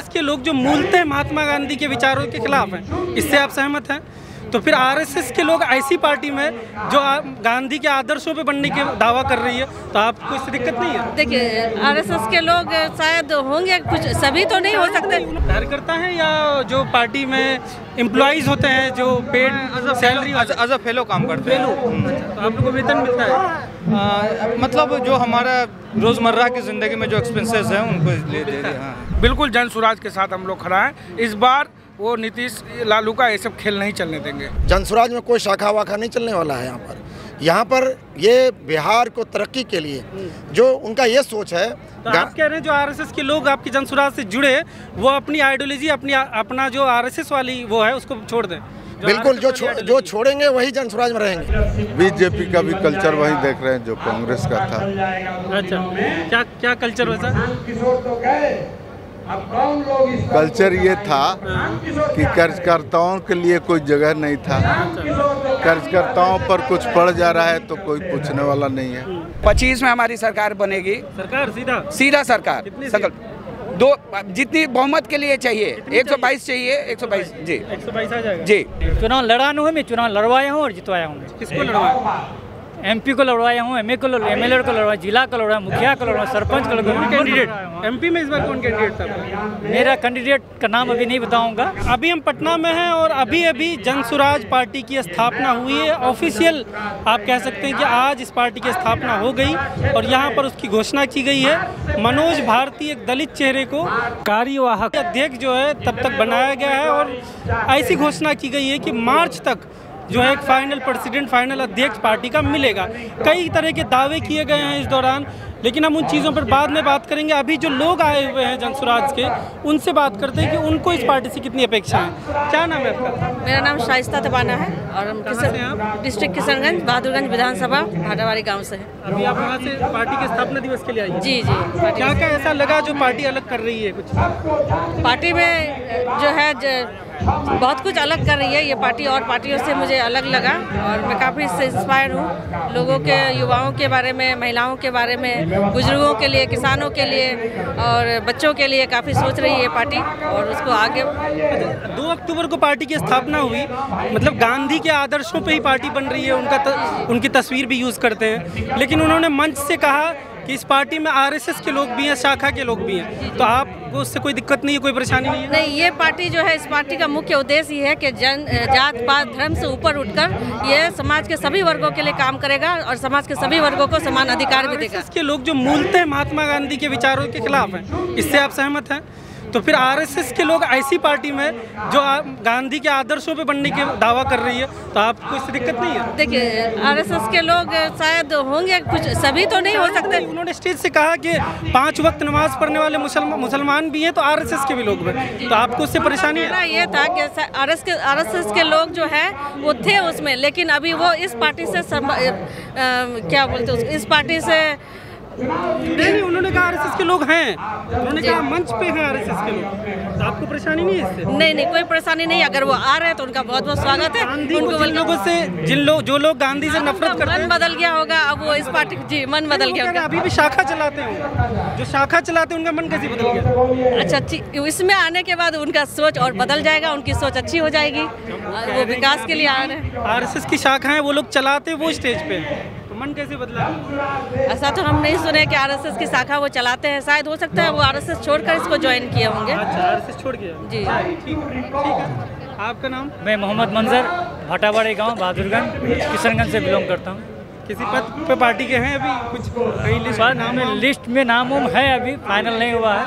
RSS के लोग जो मूलतः महात्मा गांधी के विचारों के खिलाफ हैं, इससे आप सहमत हैं? तो फिर आरएसएस के लोग ऐसी पार्टी में जो गांधी के आदर्शों पे बनने के दावा कर रही है, तो आपको इससे दिक्कत नहीं है? देखिए, आरएसएस के लोग शायद होंगे, कुछ सभी तो नहीं हो सकते। कार्यकर्ता हैं या जो पार्टी में एम्प्लॉइज होते हैं जो paid salary as a fellow काम करते हैं। तो आप लोग को वेतन मिलता है? मतलब जो हमारा रोजमर्रा की जिंदगी में जो एक्सपेंसेस हैं उनको ले दे रहे हैं। बिल्कुल जन स्वराज के साथ हम लोग खड़ा हैं। इस बार वो नीतीश लालू का ये सब खेल नहीं चलने देंगे। जन स्वराज में कोई शाखा वाखा नहीं चलने वाला है। यहाँ पर ये बिहार को तरक्की के लिए जो उनका ये सोच है। तो आप कह रहे हैं जो आरएसएस के लोग आपकी जन स्वराज से जुड़े, वो अपनी आइडियोलॉजी अपना जो आरएसएस वाली वो है उसको छोड़ दें? बिल्कुल, जो छोड़ेंगे वही जन स्वराज में रहेंगे। बीजेपी का भी कल्चर वही देख रहे हैं जो कांग्रेस का था। अच्छा, क्या कल्चर वैसा? कल्चर ये था कि कर्जकर्ताओं के लिए कोई जगह नहीं था। कर्जकर्ताओं पर कुछ पड़ जा रहा है तो कोई पूछने वाला नहीं है। 25 में हमारी सरकार बनेगी। सरकार सीधा सरकार दो जितनी बहुमत के लिए चाहिए 122 चाहिए। 122 जी 122 आ जाएगा जी। चुनाव लड़ाना हूँ, मैं चुनाव लड़वाया हूँ और जितवाया हूँ। किसको लड़वाया? एमपी को लड़वाया हूँ, एमएलए को लड़वाया, जिला को लड़वाया, मुखिया को लड़वाया, सरपंच को लड़वाया। कैंडिडेट एमपी में इस बार कौन कैंडिडेट था? मेरा कैंडिडेट का नाम अभी नहीं बताऊंगा। अभी हम पटना में हैं और अभी जन स्वराज पार्टी की स्थापना हुई है। ऑफिशियल आप कह सकते हैं कि आज इस पार्टी की स्थापना हो गई और यहाँ पर उसकी घोषणा की गई है। मनोज भारती एक दलित चेहरे को कार्यवाहक अध्यक्ष जो है तब तक बनाया गया है और ऐसी घोषणा की गई है कि मार्च तक जो है एक फाइनल प्रेसिडेंट, फाइनल अध्यक्ष पार्टी का मिलेगा। कई तरह के दावे किए गए हैं इस दौरान, लेकिन हम उन चीज़ों पर बाद में बात करेंगे। अभी जो लोग आए हुए हैं जन स्वराज के, उनसे बात करते हैं कि उनको इस पार्टी से कितनी अपेक्षा है। क्या नाम है आपका? मेरा नाम शाइस्ता तबाना है और हम डिस्ट्रिक्ट किशनगंज, बहादुरगंज विधानसभा, भाटावाड़ी गाँव से है। अभी आप वहाँ से पार्टी के स्थापना दिवस के लिए आई? जी। क्या ऐसा लगा जो पार्टी अलग कर रही है? कुछ पार्टी में जो है बहुत कुछ अलग कर रही है ये पार्टी, और पार्टियों से मुझे अलग लगा और मैं काफ़ी इससे इंस्पायर हूँ। लोगों के, युवाओं के बारे में, महिलाओं के बारे में, बुजुर्गों के लिए, किसानों के लिए और बच्चों के लिए काफ़ी सोच रही है पार्टी और उसको आगे। 2 अक्टूबर को पार्टी की स्थापना हुई, मतलब गांधी के आदर्शों पे ही पार्टी बन रही है। उनकी तस्वीर भी यूज़ करते हैं, लेकिन उन्होंने मंच से कहा कि इस पार्टी में आरएसएस के लोग भी हैं, शाखा के लोग भी हैं। तो आपको उससे कोई दिक्कत नहीं है, कोई परेशानी नहीं है? नहीं, ये पार्टी जो है, इस पार्टी का मुख्य उद्देश्य ये है कि जात पात धर्म से ऊपर उठकर ये समाज के सभी वर्गों के लिए काम करेगा और समाज के सभी वर्गों को समान अधिकार भी देगा। के लोग जो मूलतः महात्मा गांधी के विचारों के खिलाफ हैं, इससे आप सहमत हैं? तो फिर आरएसएस के लोग ऐसी पार्टी में जो गांधी के आदर्शों पे बनने के दावा कर रही है, तो आपको इससे दिक्कत नहीं है? देखिए, आरएसएस के लोग शायद होंगे, कुछ सभी तो नहीं हो सकते। उन्होंने स्टेज से कहा कि 5 वक्त नमाज पढ़ने वाले मुसलमान भी हैं, तो आरएसएस के भी लोग हैं। तो आपको उससे परेशानी है? ये था कि आरएसएस के लोग जो है वो थे उसमें, लेकिन अभी वो इस पार्टी से क्या बोलते, इस पार्टी से नहीं, उन्होंने कहा आरएसएस के लोग हैं, उन्होंने कहा मंच पे हैं आरएसएस के लोग। तो आपको परेशानी नहीं है इससे? नहीं, कोई परेशानी नहीं। अगर वो आ रहे हैं तो उनका बहुत बहुत स्वागत है। उनको लोगों से जो लोग गांधी से नफरत करते हैं, मन बदल गया होगा अब वो इस पार्टी। जी, मन बदल गया होगा। अभी भी शाखा चलाते हैं, जो शाखा चलाते हैं उनका मन कैसे बदल गया? अच्छा, इसमें आने के बाद उनका सोच और बदल जाएगा, उनकी सोच अच्छी हो जाएगी, वो विकास के लिए आ रहे हैं। आरएसएस की शाखाएं वो लोग चलाते, वो स्टेज पे, मन कैसे बदला? ऐसा तो हम नहीं सुने कि आरएसएस की शाखा वो चलाते हैं। शायद हो सकता है वो आरएसएस छोड़कर इसको ज्वाइन किए होंगे। अच्छा, आरएसएस छोड़ के? जी, ठीक है। आपका नाम? मैं मोहम्मद मंजर, भाटावाड़ी गांव, बहादुरगंज, किशनगंज से बिलोंग करता हूँ। किसी पद पे पार्टी के हैं अभी? कुछ लिस्ट में नाम है, अभी फाइनल नहीं हुआ है।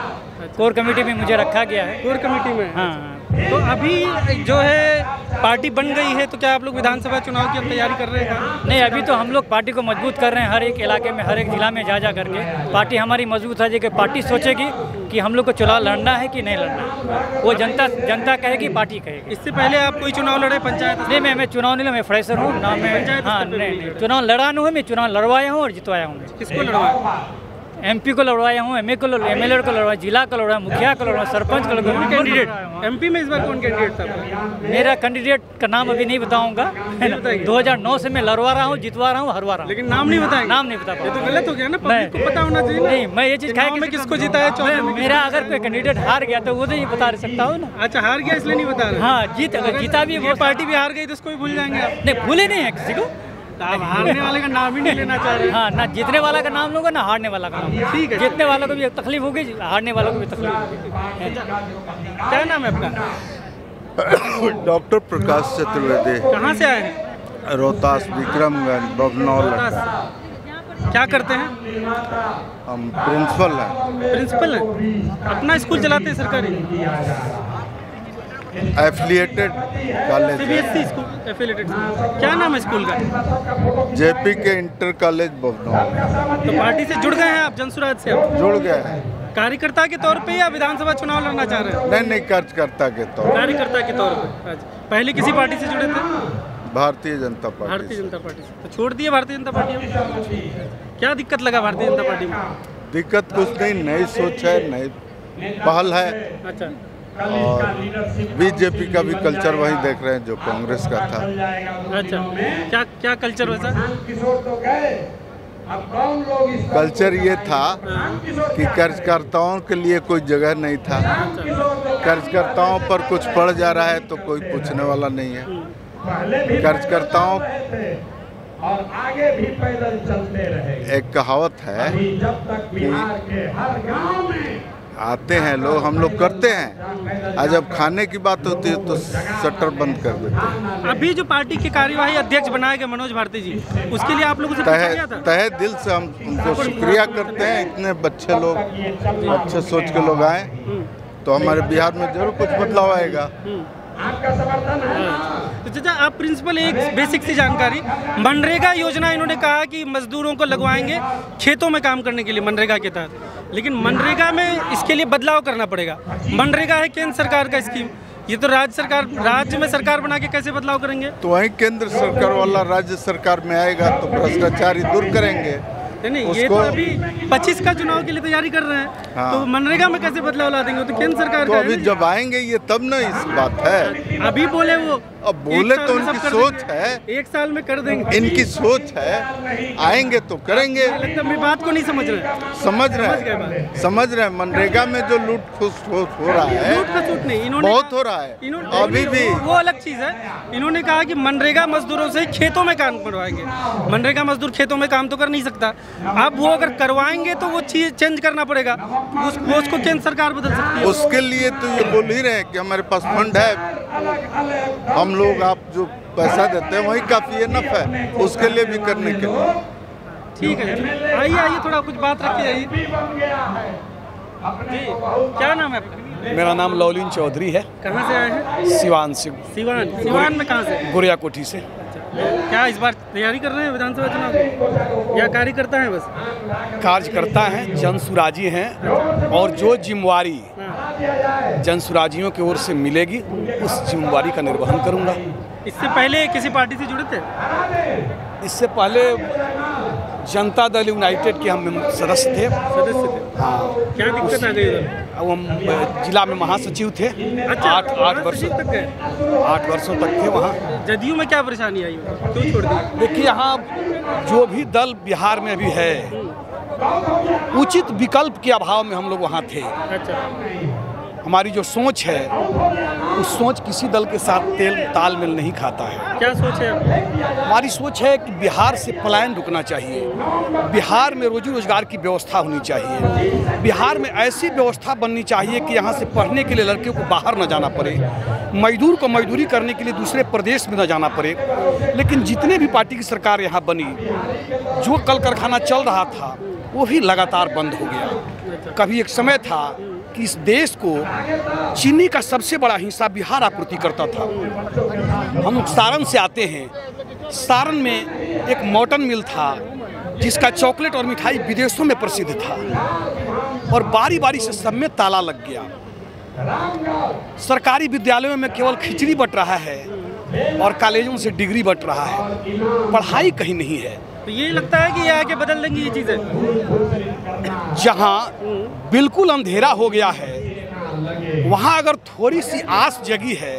कोर कमेटी में मुझे रखा गया है। कोर कमेटी में? हाँ। तो अभी जो है पार्टी बन गई है, तो क्या आप लोग विधानसभा चुनाव की तैयारी कर रहे हैं? नहीं, अभी तो हम लोग पार्टी को मजबूत कर रहे हैं। हर एक इलाके में, हर एक जिला में जा करके पार्टी हमारी मजबूत है। कि पार्टी सोचेगी कि हम लोग को चुनाव लड़ना है कि नहीं लड़ना, वो जनता कहेगी, पार्टी कहेगी। इससे पहले आप कोई चुनाव लड़े पंचायत? नहीं, मैं चुनाव नहीं, मैं फ्रेशर हूँ ना। मैं हाँ नहीं, चुनाव लड़ाना हूँ, मैं चुनाव लड़वाया हूँ और जितवाया हूँ। किसको लड़वाया? MP को लड़वाया हूँ, MLA को लड़वाया, जिला को लड़वाया, मुखिया को लड़वाया, सरपंच को लड़वाया। कैंडिडेट MP में इस बार कौन कैंडिडेट था? मेरा कैंडिडेट का नाम अभी नहीं बताऊंगा। 2009 से मैं लड़वा रहा हूँ, जितवा रहा हूँ, हरवा रहा हूँ, लेकिन नाम नहीं बताएंगे। नाम नहीं बता ये तो पाऊंगा। गलत हो गया ना, पब्लिक को पता होना चाहिए। नहीं, मैं ये चीज़ में किसको जीता है 14 में? मेरा अगर कोई कैंडिडेट हार गया तो वो नहीं बता सकता हूँ ना। अच्छा, हार गया इसलिए नहीं बता रहे? हाँ, जीता भी वो पार्टी भी हार गई तो उसको भी भूल जाएंगे आप? नहीं, भूले नहीं है किसी को। आप हारने वाले का नाम ही नहीं लेना चाह रहे? हाँ, ना जीतने वाला का नाम लूँगा, ना हारने वाला का नाम। ठीक है। जीतने वालों को भी तकलीफ होगी, हारने वालों को भी तकलीफ होगी। क्या नाम है आपका? डॉक्टर प्रकाश चतुर्वेदी। कहाँ से आए हैं? रोहतास, विक्रमगंज, बबनौर। क्या करते हैं? हम प्रिंसिपल हैं। प्रिंसिपल हैं? अपना स्कूल चलाते हैं सरकारी? एफिलिएटेड कॉलेज है। CBSE school affiliated. क्या नाम है स्कूल का? JP के इंटर कॉलेज बबनौर। तो पार्टी से जुड़ गए हैं आप, जनसुराज से? आप जुड़ गए हैं। कार्यकर्ता के तौर पे या विधानसभा चुनाव लड़ना चाह रहे हैं? नहीं, कार्यकर्ता के तौर। कार्यकर्ता के तौर पे। अच्छा, पहले किसी पार्टी से जुड़े थे? भारतीय जनता पार्टी। भारतीय जनता पार्टी से। तो छोड़ दिए भारतीय जनता पार्टी में? क्या दिक्कत लगा भारतीय जनता पार्टी में? दिक्कत कुछ नहीं, नई सोच है, नई पहल है। अच्छा, और बीजेपी का भी कल्चर वही देख रहे हैं जो कांग्रेस का था। अच्छा, क्या कल्चर वैसा? कल्चर ये था कि कर्जकर्ताओं के लिए कोई जगह नहीं था। कर्जकर्ताओं पर कुछ पड़ जा रहा है तो कोई पूछने वाला नहीं है। कर्जकर्ताओं और आगे भी पैदल चलते रहे। एक कहावत है कि आते हैं लोग, हम लोग करते हैं, और जब खाने की बात होती है तो शटर बंद कर देते हैं। अभी जो पार्टी के कार्यवाही अध्यक्ष बनाए गए मनोज भारती जी, उसके लिए आप लोगों से पूछा गया था? तहे दिल से हम उनको शुक्रिया करते हैं। इतने अच्छे लोग, अच्छे सोच के लोग आए तो हमारे बिहार में जरूर कुछ बदलाव आएगा। आपका समर्थन। तो चाचा, आप प्रिंसिपल, एक बेसिक सी जानकारी, मनरेगा योजना इन्होंने कहा कि मजदूरों को लगवाएंगे खेतों में काम करने के लिए मनरेगा के तहत, लेकिन मनरेगा में इसके लिए बदलाव करना पड़ेगा। मनरेगा है केंद्र सरकार का स्कीम, ये तो राज्य में सरकार बना के कैसे बदलाव करेंगे? तो वहीं केंद्र सरकार वाला राज्य सरकार में आएगा तो भ्रष्टाचारी दूर करेंगे। नहीं, ये तो अभी 25 का चुनाव के लिए तैयारी कर रहे हैं। हाँ। तो मनरेगा में कैसे बदलाव ला देंगे? तो केंद्र सरकार तो का अभी जब आएंगे ये तब ना इस बात है। अभी बोले वो, अब बोले तो उनकी सोच है, 1 साल में कर देंगे, इनकी सोच है, आएंगे तो करेंगे। लगता है बात को नहीं समझ रहे। समझ रहे हैं। मनरेगा में जो लूट खसुट हो रहा है, लूट खसुट नहीं, इन्होंने बहुत हो रहा है अभी भी। वो अलग चीज है। इन्होंने कहा कि मनरेगा मजदूरों से खेतों में काम करवाएंगे। मनरेगा मजदूर खेतों में काम तो कर नहीं सकता। अब वो अगर करवाएंगे तो वो चीज चेंज करना पड़ेगा, उसको केंद्र सरकार बदल सकती है। उसके लिए तो ये बोल ही रहे हैं कि हमारे पास फंड है, हम लोग आप जो पैसा देते हैं वही काफी है, नफ है, उसके लिए भी करने के लिए। ठीक है, आइए थोड़ा कुछ बात रखिए। जी, क्या नाम है आपका? मेरा नाम लौलीन चौधरी है। कहाँ से आए हैं? सिवान से। सिवान में कहाँ से? गुड़िया कोठी से। क्या इस बार तैयारी कर रहे हैं विधानसभा चुनाव की, या कार्यकर्ता हैं? बस कार्यकर्ता हैं, जनसुराजी हैं, और जो जिम्मेवारी जनसुराजियों की ओर से मिलेगी उस जिम्मेवारी का निर्वहन करूंगा। इससे पहले किसी पार्टी से जुड़े थे? इससे पहले जनता दल यूनाइटेड के हम सदस्य थे। हाँ। क्या दिक्कत आ गई उधर? हम जिला में महासचिव थे। अच्छा, 8 वर्षों तक गए। 8 वर्षों तक थे वहाँ। जदयू में क्या परेशानी आई, क्यों छोड़ दी? देखिए, यहाँ जो भी दल बिहार में भी है, उचित विकल्प के अभाव में हम लोग वहाँ थे। अच्छा। हमारी जो सोच है उस सोच किसी दल के साथ तालमेल नहीं खाता है। क्या सोच है? हमारी सोच है कि बिहार से पलायन रुकना चाहिए, बिहार में रोजी रोजगार की व्यवस्था होनी चाहिए, बिहार में ऐसी व्यवस्था बननी चाहिए कि यहाँ से पढ़ने के लिए लड़कियों को बाहर न जाना पड़े, मजदूर को मजदूरी करने के लिए दूसरे प्रदेश में न जाना पड़े। लेकिन जितने भी पार्टी की सरकार यहाँ बनी, जो कल कारखाना चल रहा था वो भी लगातार बंद हो गया। कभी एक समय था कि इस देश को चीनी का सबसे बड़ा हिस्सा बिहार आपूर्ति करता था। हम लोग सारण से आते हैं। सारण में एक मॉटन मिल था जिसका चॉकलेट और मिठाई विदेशों में प्रसिद्ध था, और बारी बारी से सब में ताला लग गया। सरकारी विद्यालयों में केवल खिचड़ी बंट रहा है और कॉलेजों से डिग्री बंट रहा है, पढ़ाई कहीं नहीं है। तो ये लगता है कि ये आके बदल देंगी ये चीज़ें। जहाँ बिल्कुल अंधेरा हो गया है वहाँ अगर थोड़ी सी आस जगी है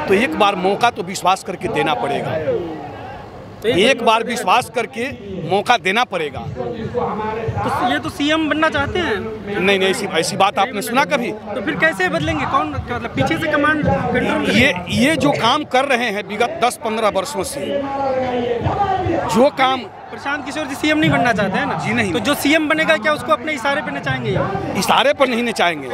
तो एक बार मौका तो विश्वास करके देना पड़ेगा, एक बार विश्वास करके मौका देना पड़ेगा। तो ये तो सीएम बनना चाहते हैं। नहीं, ऐसी बात आपने सुना कभी? तो फिर कैसे बदलेंगे? कौन मतलब पीछे से कमांड कंट्रोल? ये जो काम कर रहे हैं विगत 10-15 वर्षों से, जो काम प्रशांत किशोर जी सीएम नहीं बनना चाहते हैं ना? जी नहीं। तो जो सीएम बनेगा क्या उसको अपने इशारे पे नचाएंगे? इशारे पर नहीं नचाएंगे,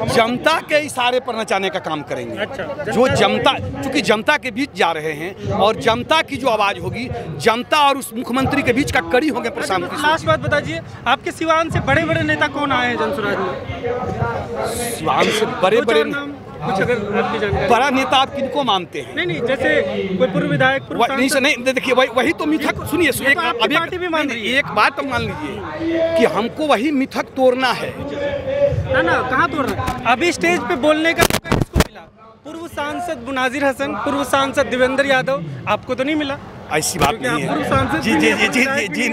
जनता के इशारे पर नचाने का काम करेंगे। अच्छा, जो जनता, चूंकि जनता के बीच जा रहे हैं और जनता की जो आवाज होगी, जनता और उस मुख्यमंत्री के बीच का कड़ी होंगे प्रशांत किशोर। लास्ट बात बताइए, आपके सिवान से बड़े बड़े नेता कौन आए हैं जनसुराज में? सिवान से बड़े कुछ अगर आपकी जानकारी। बड़ा नेता आप किनको मानते हैं? नहीं, जैसे कोई पूर्व विधायक, नहीं, देखिए वही तो मिथक, सुनिए एक बात तो मान लीजिए कि हमको वही मिथक तोड़ना है ना। कहाँ तोड़ना? अभी स्टेज पे बोलने का मौका किसको मिला? पूर्व सांसद मुनाजिर हसन, पूर्व सांसद देवेंद्र यादव, आपको तो नहीं मिला? ऐसी बात नहीं है।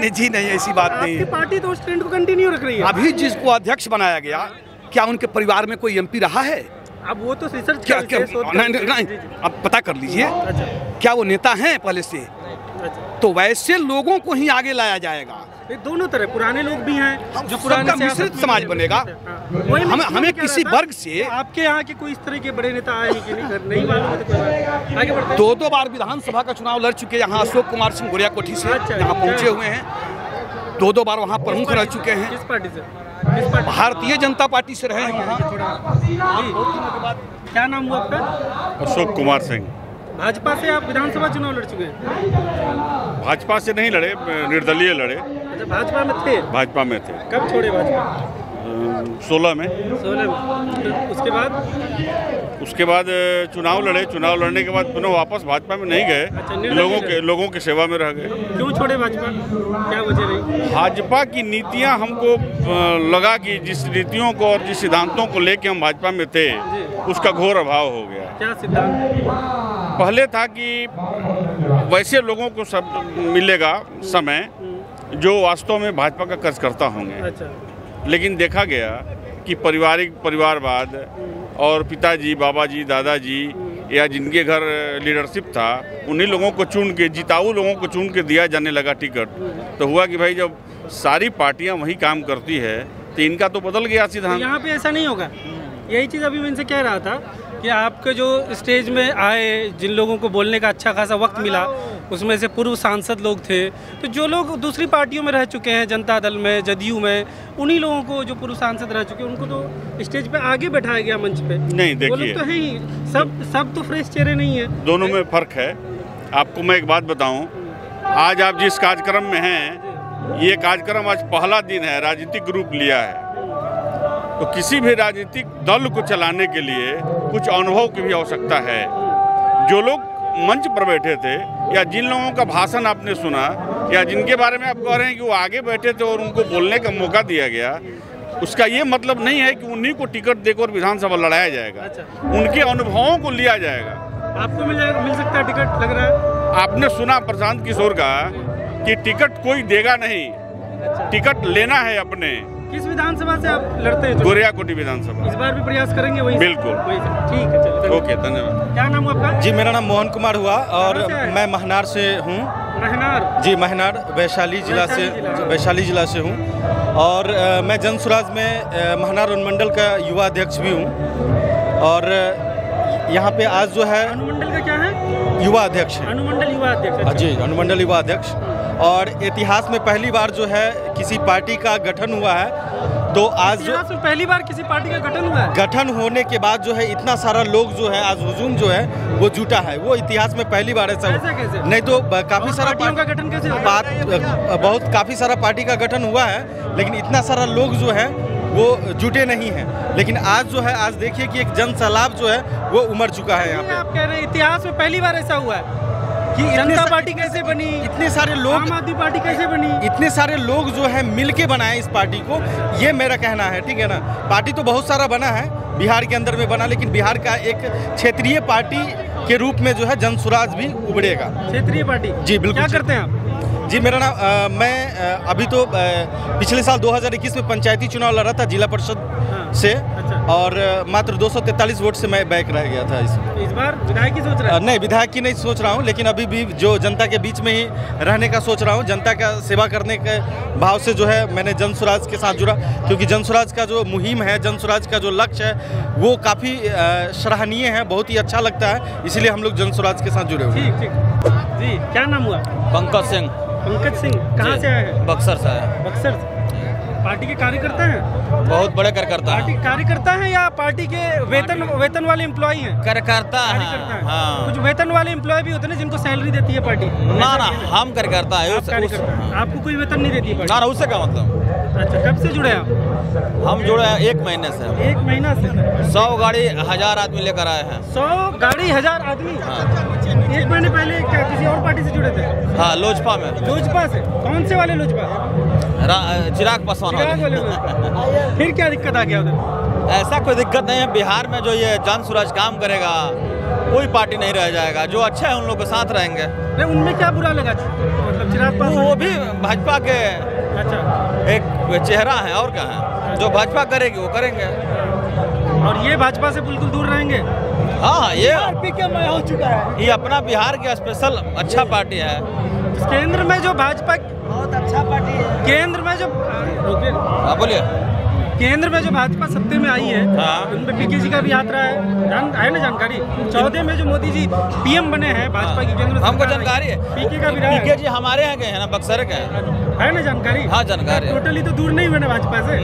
जी नहीं, ऐसी बात नहीं है। पार्टी तो उस ट्रेंड को कंटिन्यू रख रही है। अभी जिसको अध्यक्ष बनाया गया, क्या उनके परिवार में कोई एमपी रहा है? अब वो तो रिसर्च क्या नहीं, अब पता कर लीजिए। अच्छा। क्या वो नेता हैं पहले से? अच्छा। तो वैसे लोगों को ही आगे लाया जाएगा। दोनों तरह पुराने लोग भी हैं जो पुराने मिश्रित समाज बनेगा। हमें किसी वर्ग से। आपके यहाँ के कोई इस तरह के बड़े नेता आए कि नहीं मालूम है? तो आगे बढ़ते हैं। 2 बार विधानसभा का चुनाव लड़ चुके यहाँ अशोक कुमार सिंह गोरिया कोठी से यहाँ पहुँचे हुए हैं। 2 बार वहाँ प्रमुख रह चुके हैं। किस पार्टी से? भारतीय जनता पार्टी से रहे हैं। क्या नाम हुआ आपका? अशोक कुमार सिंह। भाजपा से आप विधानसभा चुनाव लड़ चुके हैं? भाजपा से नहीं लड़े, निर्दलीय लड़े। अच्छा, भाजपा में थे? भाजपा में थे। कब छोड़े भाजपा? 16 में। 16 में। उसके बाद चुनाव लड़े। चुनाव लड़ने के बाद पुनः वापस भाजपा में नहीं गए। अच्छा, लोगों के सेवा में रह गए। क्यों छोड़े भाजपा? क्या वजह रही? भाजपा की नीतियां हमको लगा कि जिस नीतियों को और जिस सिद्धांतों को लेके हम भाजपा में थे उसका घोर अभाव हो गया। क्या सिद्धांत? पहले था कि वैसे लोगों को सब मिलेगा समय जो वास्तव में भाजपा का कार्यकर्ता होंगे। अच्छा। लेकिन देखा गया कि परिवारवाद और पिताजी, बाबाजी, दादाजी या जिनके घर लीडरशिप था उन्हीं लोगों को चुन के, जिताऊ लोगों को चुन के दिया जाने लगा टिकट। तो हुआ कि भाई जब सारी पार्टियां वही काम करती है तो इनका तो बदल गया सिद्धांत। तो यहाँ पे ऐसा नहीं होगा। यही चीज़ अभी मैं इनसे कह रहा था कि आपके जो स्टेज में आए, जिन लोगों को बोलने का अच्छा खासा वक्त मिला, उसमें से पूर्व सांसद लोग थे। तो जो लोग दूसरी पार्टियों में रह चुके हैं, जनता दल में, जदयू में, उन्हीं लोगों को, जो पूर्व सांसद रह चुके हैं, उनको तो स्टेज पे आगे बैठाया गया मंच पे। नहीं, देखिए तो है ही, सब तो फ्रेश चेहरे नहीं है। दोनों में फर्क है। आपको मैं एक बात बताऊं, आज आप जिस कार्यक्रम में हैं, ये कार्यक्रम आज पहला दिन है, राजनीतिक रूप लिया है। तो किसी भी राजनीतिक दल को चलाने के लिए कुछ अनुभव की भी आवश्यकता है। जो लोग मंच पर बैठे थे या जिन लोगों का भाषण आपने सुना या जिनके बारे में आप कह रहे हैं कि वो आगे बैठे थे और उनको बोलने का मौका दिया गया, उसका ये मतलब नहीं है कि उन्हीं को टिकट देकर विधानसभा लड़ाया जाएगा। अच्छा। उनके अनुभवों को लिया जाएगा। आपको मिल सकता है टिकट, लग रहा है? आपने सुना प्रशांत किशोर का कि टिकट कोई देगा नहीं। अच्छा। टिकट लेना है अपने। किस विधानसभा से आप लड़ते हैं? गोरिया कोठी विधानसभा। इस बार भी प्रयास करेंगे वही? बिल्कुल। ठीक है, चलिए। ओके, धन्यवाद। क्या नाम हुआ आपका? जी, मेरा नाम मोहन कुमार हुआ और मैं महनार से हूँ। महनार? जी, महनार वैशाली जिला से हूँ और मैं जनसुराज में महनार अनुमंडल का युवा अध्यक्ष भी हूँ। और यहाँ पे आज जो है अनुमंडल का क्या है? युवा अध्यक्ष है। अनुमंडल युवा अध्यक्ष? जी, अनुमंडल युवा अध्यक्ष। और इतिहास में पहली बार जो है किसी पार्टी का गठन हुआ है। तो आज जो पहली बार किसी पार्टी का गठन हुआ है, गठन होने के बाद जो है इतना सारा लोग जो है आज हुजूम जो है वो जुटा है, वो इतिहास में पहली बार ऐसा कैसे? नहीं तो काफी सारा पार्टियों का गठन कैसे बहुत काफी सारा पार्टी का गठन हुआ है, लेकिन इतना सारा लोग जो है वो जुटे नहीं हैं। लेकिन आज जो है, आज देखिए कि एक जन सैलाब जो है वो उमड़ चुका है यहाँ पे। आप कह रहे हैं इतिहास में पहली बार ऐसा हुआ है कि जनता पार्टी कैसे बनी, इतने सारे लोग, आम आदमी पार्टी कैसे बनी, इतने सारे लोग जो है मिलके बनाए इस पार्टी को, ये मेरा कहना है। ठीक है ना, पार्टी तो बहुत सारा बना है, बिहार के अंदर में बना, लेकिन बिहार का एक क्षेत्रीय पार्टी के रूप में जो है जनसुराज भी उभरेगा। क्षेत्रीय पार्टी? जी बिल्कुल। क्या करते हैं आप? जी मेरा नाम मैं अभी तो पिछले साल 2021 में पंचायती चुनाव लड़ा था जिला परिषद से और मात्र 243 वोट से मैं बैक रह गया था। इस बार विधायक की सोच रहा है? नहीं, विधायक की नहीं सोच रहा हूँ, लेकिन अभी भी जो जनता के बीच में ही रहने का सोच रहा हूँ। जनता का सेवा करने के भाव से जो है मैंने जन स्वराज के साथ जुड़ा, क्योंकि जन स्वराज का जो मुहिम है, जन स्वराज का जो लक्ष्य है वो काफ़ी सराहनीय है, बहुत ही अच्छा लगता है, इसलिए हम लोग जन स्वराज के साथ जुड़े हुए हैं। ठीक जी, क्या नाम हुआ? पंकज सिंह। पंकज सिंह कहाँ से आए हैं? बक्सर से आए। बक्सर से। पार्टी के कार्यकर्ता हैं? बहुत बड़े कार्यकर्ता हैं। पार्टी कार्यकर्ता हैं या पार्टी के वेतन वाले एम्प्लॉय हैं? कार्यकर्ता हैं। हाँ। कुछ वेतन वाले एम्प्लॉय भी होते हैं जिनको सैलरी देती है पार्टी? ना हम कार्यकर्ता है। आपको कोई वेतन नहीं देती है पार्टी? ना, उससे क्या मतलब। अच्छा, कब से जुड़े आप? हम जुड़े हैं 1 महीने से। 1 महीना से? 100 गाड़ी 1000 आदमी लेकर आए हैं। 100 गाड़ी 1000 आदमी? हाँ। 1 महीने पहले क्या किसी और पार्टी से जुड़े थे? हाँ, लोजपा में। लोजपा से? कौन से वाले लोजपा? चिराग पासवान वाले। फिर क्या दिक्कत आ गया उधर? ऐसा कोई दिक्कत नहीं है। बिहार में जो ये जन स्वराज काम करेगा कोई पार्टी नहीं रह जाएगा। जो अच्छा है उन लोग के साथ रहेंगे। नहीं, उनमें क्या बुरा लगा? मतलब चिराग पासवान वो भी भाजपा के एक चेहरा है, और क्या है। जो भाजपा करेगी वो करेंगे। और ये भाजपा से बिल्कुल दूर रहेंगे? हाँ, ये पीकेएमआई हो चुका है। ये अपना बिहार की स्पेशल अच्छा पार्टी है। केंद्र में जो भाजपा बहुत अच्छा पार्टी है। केंद्र में जो बोलिए, केंद्र में जो भाजपा सत्ते में आई है, उनपे पीके जी का भी यात्रा है ना जानकारी? 14 में जो मोदी जी पीएम बने हैं भाजपा की केंद्र में, हमको जानकारी है। पीके का भी रहा है। पीके जी हमारे यहाँ गए हैं ना, बक्सर के है ना जानकारी? हाँ, जानकारी। टोटली तो दूर नहीं हुए ना भाजपा से?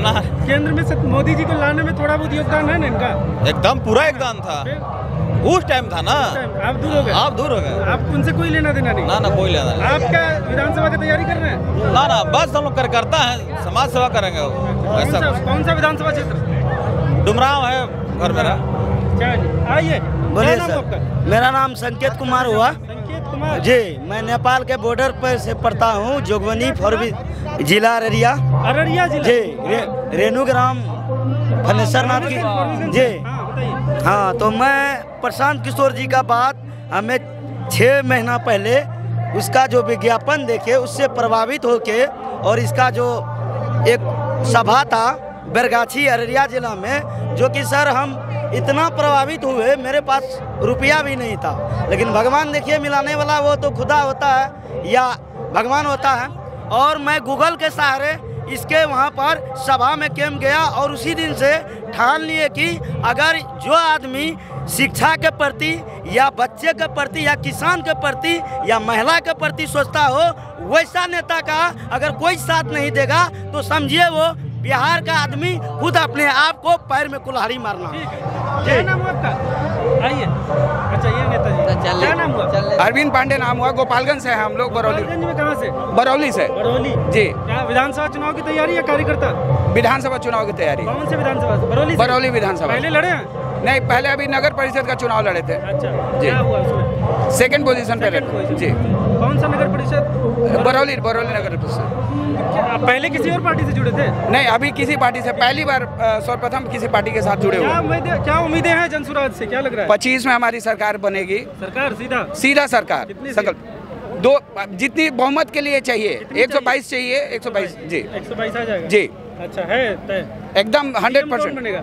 केंद्र में मोदी जी को लाने में थोड़ा बहुत योगदान है ना इनका? एकदम पूरा योगदान था। उस टाइम था ना। आप दूर हो गए? आप दूर हो गए। आप उनसे कोई लेना देना नहीं? ना, कोई लेना नहीं। आप क्या विधानसभा की तैयारी कर रहे हैं? ना, बस हम लोग कार्यकर्ता हैं, समाज सेवा करेंगे। कौन सा विधानसभा क्षेत्र? डुमराव है घर मेरा। आइए, बोलिए सर। मेरा नाम संकेत कुमार हुआ। संकेत कुमार जी, मैं नेपाल के बॉर्डर पर से पढ़ता हूँ, जोगबनी फॉरबी, जिला अररिया। अररिया जिला? जी, रेणुग्राम फनेश्वर नाथ की। जी हाँ, तो मैं प्रशांत किशोर जी का बात हमें 6 महीना पहले उसका जो विज्ञापन देखे उससे प्रभावित होके, और इसका जो एक सभा था बैरगाछी अररिया जिला में, जो कि सर हम इतना प्रभावित हुए, मेरे पास रुपया भी नहीं था, लेकिन भगवान देखिए मिलाने वाला वो तो खुदा होता है या भगवान होता है। और मैं गूगल के सहारे इसके वहाँ पर सभा में कैंप गया, और उसी दिन से ठान लिए कि अगर जो आदमी शिक्षा के प्रति या बच्चे के प्रति या किसान के प्रति या महिला के प्रति सोचता हो, वैसा नेता का अगर कोई साथ नहीं देगा तो समझिए वो बिहार का आदमी खुद अपने आप को पैर में कुल्हाड़ी मारना। क्या नाम हुआ आपका? आइए। अच्छा, ये नेताजी क्या नाम हुआ? अरविंद पांडे नाम हुआ। गोपालगंज से हैं हम लोग। बरौली में? कहाँ से? बरौली से। बरौली जी। क्या विधानसभा चुनाव की तैयारी या कार्यकर्ता? विधानसभा चुनाव की तैयारी। कौन से विधानसभा? बरौली। बरौली विधानसभा। पहले लड़े हैं? नहीं, पहले अभी नगर परिषद का चुनाव लड़े थे। अच्छा, क्या हुआ उसमें? 2nd पोजीशन पे जी। कौन सा नगर परिषद? बरौली नगर परिषद। पहले किसी और पार्टी से जुड़े थे? नहीं, अभी किसी पार्टी से पहली बार सर्वप्रथम किसी पार्टी के साथ जुड़े हुए। क्या उम्मीदें हैं जन स्वराज से? क्या लग रहा है? 25 में हमारी सरकार बनेगी। सरकार सीधा सरकार दो, जितनी बहुमत के लिए चाहिए 122 चाहिए। 122 जी। 122 आ जाएगा जी। अच्छा, है एकदम 100% बनेगा।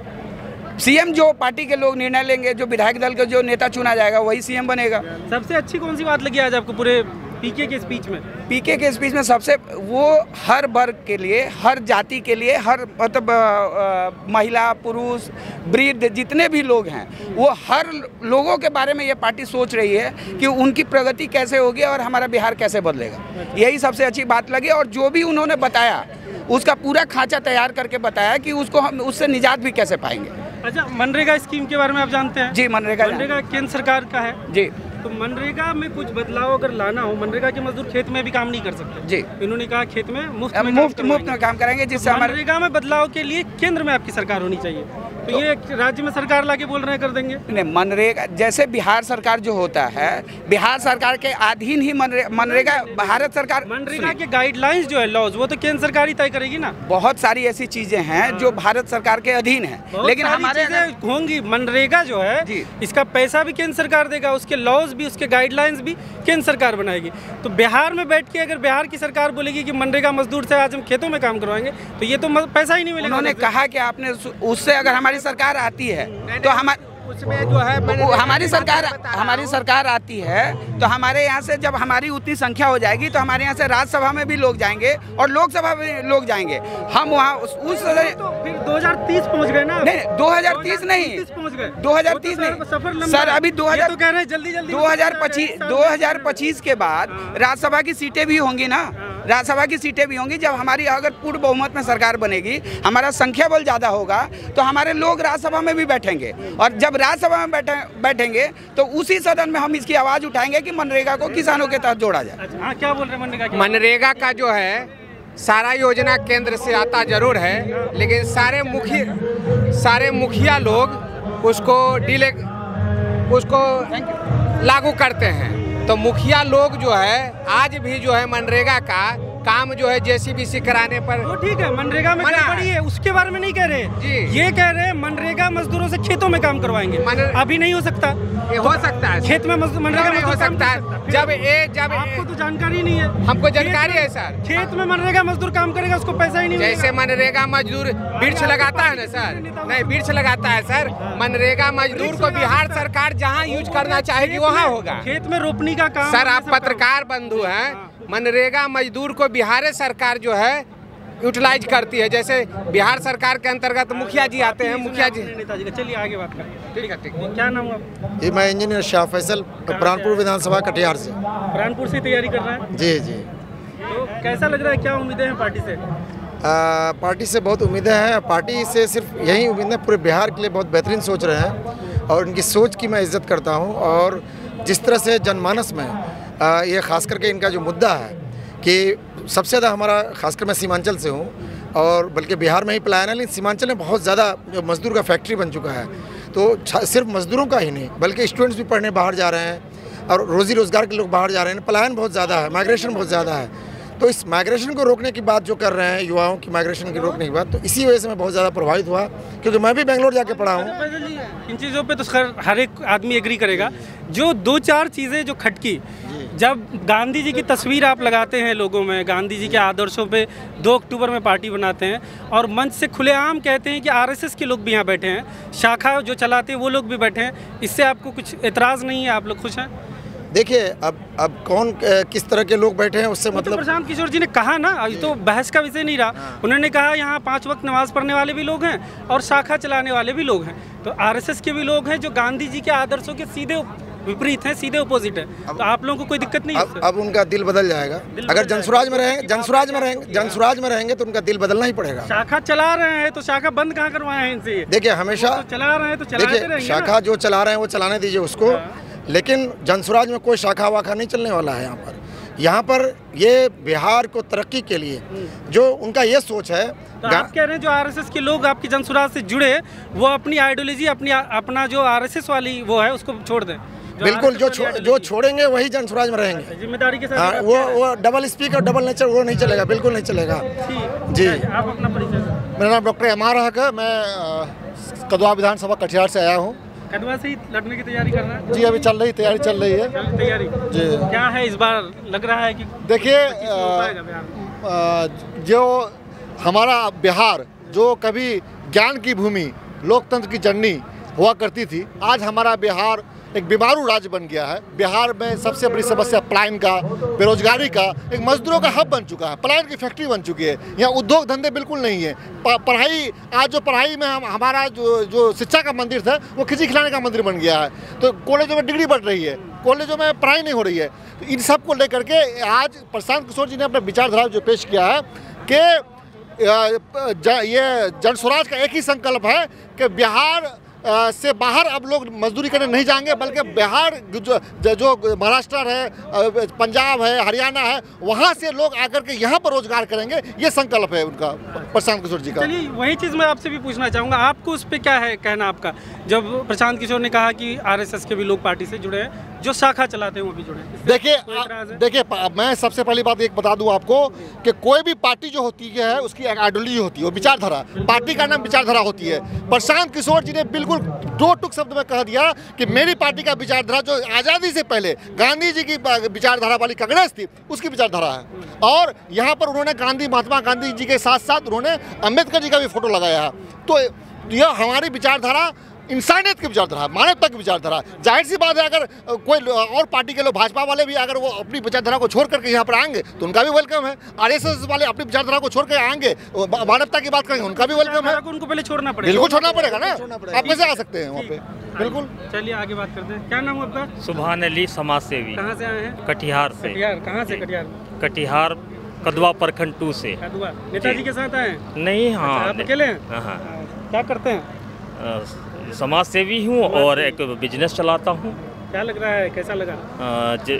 सीएम जो पार्टी के लोग निर्णय लेंगे, जो विधायक दल का जो नेता चुना जाएगा वही सीएम बनेगा। सबसे अच्छी कौन सी बात लगी आज आपको पूरे पीके के स्पीच में? पीके के स्पीच में सबसे वो हर वर्ग के लिए, हर जाति के लिए, हर मतलब महिला पुरुष वृद्ध जितने भी लोग हैं, वो हर लोगों के बारे में ये पार्टी सोच रही है कि उनकी प्रगति कैसे होगी और हमारा बिहार कैसे बदलेगा। यही सबसे अच्छी बात लगी। और जो भी उन्होंने बताया उसका पूरा खांचा तैयार करके बताया कि उसको हम उससे निजात भी कैसे पाएंगे। अच्छा, मनरेगा स्कीम के बारे में आप जानते हैं? जी, मनरेगा केंद्र सरकार का है जी। तो मनरेगा में कुछ बदलाव अगर लाना हो, मनरेगा के मजदूर खेत में भी काम नहीं कर सकते जी। इन्होंने कहा खेत में मुफ्त में काम करेंगे, जिससे मनरेगा में बदलाव के लिए केंद्र में आपकी सरकार होनी चाहिए। तो ये राज्य में सरकार लाके बोल रहे हैं कर देंगे। नहीं, मनरेगा जैसे बिहार सरकार जो होता है, बिहार सरकार के अधीन ही मनरेगा भारत सरकार, मनरेगा के गाइडलाइंस जो है लॉज, वो तो केंद्र सरकार ही तय करेगी ना। बहुत सारी ऐसी चीजें हैं जो भारत सरकार के अधीन है, लेकिन हमारे होंगी। मनरेगा जो है इसका पैसा भी केंद्र सरकार देगा, उसके लॉज भी, उसके गाइडलाइंस भी केंद्र सरकार बनाएगी। तो बिहार में बैठ के अगर बिहार की सरकार बोलेगी कि मनरेगा मजदूर से आज हम खेतों में काम करवाएंगे, तो ये तो पैसा ही नहीं मिलेगा। उन्होंने कहा कि आपने उससे अगर हमारी सरकार आती है तो उसमें जो है हमारी सरकार आती है तो हमारे यहाँ से जब हमारी उतनी संख्या हो जाएगी तो हमारे यहाँ से राज्यसभा में भी लोग जाएंगे और लोकसभा में लोग जाएंगे। हम वहाँ उस तो फिर 2030 पहुँच गए ना। नहीं, 2030 नहीं, 2030 नहीं सर, अभी 2000 तो कह रहे हैं जल्दी 2025 के बाद राज्यसभा की सीटें भी होंगी ना। राज्यसभा की सीटें भी होंगी। जब हमारी अगर पूर्ण बहुमत में सरकार बनेगी, हमारा संख्या बल ज़्यादा होगा तो हमारे लोग राज्यसभा में भी बैठेंगे, और जब राज्यसभा में बैठेंगे तो उसी सदन में हम इसकी आवाज़ उठाएंगे कि मनरेगा को किसानों के तहत जोड़ा जाए। हाँ, क्या बोल रहे हैं मनरेगा? मनरेगा का जो है सारा योजना केंद्र से आता जरूर है, लेकिन सारे मुखिया लोग उसको लागू करते हैं। तो मुखिया लोग जो है आज भी जो है मनरेगा का काम जो है जेसीबी कराने पर, वो ठीक है, मनरेगा में गड़बड़ी है, उसके बारे में नहीं कह रहे जी। ये कह रहे हैं मनरेगा मजदूरों से खेतों में काम करवाएंगे। अभी नहीं हो सकता। ये हो सकता है खेत में मनरेगा नहीं हो सकता है। जब आपको तो जानकारी नहीं है। हमको जानकारी है सर। खेत में मनरेगा मजदूर काम करेगा, उसको पैसा ही नहीं मिलेगा। जैसे मनरेगा मजदूर वृक्ष लगाता है ना सर, नहीं वृक्ष लगाता है सर, मनरेगा मजदूर को बिहार सरकार जहाँ यूज करना चाहेगी वहाँ होगा। खेत में रोपनी का काम। सर आप पत्रकार बंधु हैं, मनरेगा मजदूर को बिहार सरकार जो है यूटिलाइज करती है। जैसे बिहार सरकार के अंतर्गत मुखिया जी आते हैं, मुखिया जी। नेताजी का चलिए आगे बात करें। ठीक है। क्या नाम है? जी मैं इंजीनियर शाह फैसल, प्राणपुर विधानसभा कटिहार से। प्राणपुर से तैयारी कर रहे हैं? जी जी। तो कैसा लग रहा है, क्या उम्मीदें हैं पार्टी से? पार्टी से बहुत उम्मीदें हैं। पार्टी से सिर्फ यही उम्मीद है, पूरे बिहार के लिए बहुत बेहतरीन सोच रहे हैं और उनकी सोच की मैं इज्जत करता हूँ। और जिस तरह से जनमानस में ये खास करके इनका जो मुद्दा है कि सबसे ज़्यादा हमारा, खासकर मैं सीमांचल से हूँ और बल्कि बिहार में ही पलायन है, लेकिन सीमांचल में बहुत ज़्यादा मजदूर का फैक्ट्री बन चुका है। तो सिर्फ मजदूरों का ही नहीं बल्कि स्टूडेंट्स भी पढ़ने बाहर जा रहे हैं और रोज़ी रोज़गार के लोग बाहर जा रहे हैं। पलायन बहुत ज़्यादा है, माइग्रेशन बहुत ज़्यादा है। तो इस माइग्रेशन को रोकने की बात जो कर रहे हैं, युवाओं की माइग्रेशन की रोकने की बात, तो इसी वजह से मैं बहुत ज़्यादा प्रभावित हुआ, क्योंकि मैं भी बेंगलोर जाके पढ़ा हूँ। इन चीज़ों पे तो हर एक आदमी एग्री करेगा। जो 2-4 चीज़ें जो खटकी, जब गांधी जी की तस्वीर आप लगाते हैं लोगों में, गांधी जी के आदर्शों पे 2 अक्टूबर में पार्टी बनाते हैं और मंच से खुलेआम कहते हैं कि आरएसएस के लोग भी यहाँ बैठे हैं, शाखा जो चलाते हैं वो लोग भी बैठे हैं, इससे आपको कुछ एतराज़ नहीं है? आप लोग खुश हैं? देखिए अब कौन किस तरह के लोग बैठे हैं उससे मतलब, तो प्रशांत किशोर जी ने कहा ना, ये तो बहस का विषय नहीं रहा। उन्होंने कहा यहाँ 5 वक्त नमाज पढ़ने वाले भी लोग हैं और शाखा चलाने वाले भी लोग हैं। तो आरएसएस के भी लोग हैं जो गांधी जी के आदर्शों के सीधे विपरीत हैं, सीधे अपोजिट है। तो आप लोगों को कोई दिक्कत नहीं है? अब उनका दिल बदल जाएगा। अगर जनसुराज में रहेंगे तो उनका दिल बदलना ही पड़ेगा। शाखा चला रहे हैं तो शाखा बंद कहाँ करवाए हैं इनसे? देखिए हमेशा चला रहे हैं तो चलाते रहेंगे। शाखा जो चला रहे हैं वो चलाने दीजिए उसको, लेकिन जनसुराज में कोई शाखा वाखा नहीं चलने वाला है। यहाँ पर ये बिहार को तरक्की के लिए जो उनका ये सोच है। तो आप कह रहे हैं जो आरएसएस के लोग आपकी जनसुराज से जुड़े, वो अपनी आइडियोलॉजी, अपना जो आरएसएस वाली वो है उसको छोड़ दें? बिल्कुल, जो छोड़ेंगे वही जनसुराज में रहेंगे जिम्मेदारी के साथ। वो डबल स्पीकर, डबल नेचर वो नहीं चलेगा, बिल्कुल नहीं चलेगा जी। आप अपना परिचय? मेरा नाम डॉक्टर एम आर हक है, मैं कदवा विधानसभा कटिहार से आया हूँ। कदवा से ही लड़ने की तैयारी कर रहे हैं? जी अभी तैयारी चल रही है। तैयारी जी। क्या है इस बार लग रहा है कि? देखिए जो हमारा बिहार जो कभी ज्ञान की भूमि, लोकतंत्र की जननी हुआ करती थी, आज हमारा बिहार एक बीमारू राज्य बन गया है। बिहार में सबसे बड़ी समस्या पलायन का, बेरोजगारी का, एक मजदूरों का हब बन चुका है, पलायन की फैक्ट्री बन चुकी है। यहाँ उद्योग धंधे बिल्कुल नहीं है। पढ़ाई, आज जो पढ़ाई में हमारा जो शिक्षा का मंदिर था वो खिची खिलाने का मंदिर बन गया है। तो कॉलेजों में डिग्री बढ़ रही है, कॉलेजों में पढ़ाई नहीं हो रही है। तो इन सब को लेकर के आज प्रशांत किशोर जी ने अपना विचारधारा जो पेश किया है कि ये जनसुराज का एक ही संकल्प है कि बिहार से बाहर अब लोग मजदूरी करने नहीं जाएंगे, बल्कि बिहार जो महाराष्ट्र है, पंजाब है, हरियाणा है, वहाँ से लोग आकर के यहाँ पर रोजगार करेंगे। ये संकल्प है उनका, प्रशांत किशोर जी का। चलिए वही चीज़ मैं आपसे भी पूछना चाहूँगा, आपको उस पर क्या है कहना आपका, जब प्रशांत किशोर ने कहा कि RSS के भी लोग पार्टी से जुड़े हैं, जो शाखा चलाते हैं वो भी जुड़े हैं। देखिए मैं सबसे पहली बात एक बता दूं आपको कि कोई भी पार्टी जो होती है उसकी एक आइडियोलॉजी होती है, वो विचारधारा, पार्टी का नाम विचारधारा होती है। प्रशांत किशोर जी ने बिल्कुल दो टुक शब्द में कह दिया कि मेरी पार्टी का विचारधारा जो आज़ादी से पहले गांधी जी की विचारधारा वाली कांग्रेस थी उसकी विचारधारा है। और यहाँ पर उन्होंने महात्मा गांधी जी के साथ साथ उन्होंने अम्बेडकर जी का भी फोटो लगाया है। तो यह हमारी विचारधारा इंसानियत की विचारधारा, मानवता की विचारधारा। जाहिर सी बात है अगर कोई और पार्टी के लोग, भाजपा वाले भी अगर वो अपनी विचारधारा को छोड़ करके यहाँ पर आएंगे तो उनका भी वेलकम है। RSS वाले अपनी विचारधारा को छोड़ कर आएंगे, मानवता की बात करेंगे, उनका भी वेलकम है। उनको पहले छोड़ना पड़ेगा, बिल्कुल छोड़ना पड़ेगा ना, आप कैसे आ सकते हैं वहाँ पे। बिल्कुल, चलिए आगे बात करते हैं। क्या नाम है आपका? सुभान अली, समाज सेवी। कहाँ से आए हैं? कटिहार से। कटिहार कहाँ से? कटिहार कदवा प्रखंड 2 से। नेताजी के साथ आए हैं? नहीं, हाँ आप अकेले हैं? हाँ। क्या करते हैं? समाज सेवी हूँ और एक बिजनेस चलाता हूँ। क्या लग रहा है, कैसा लगा?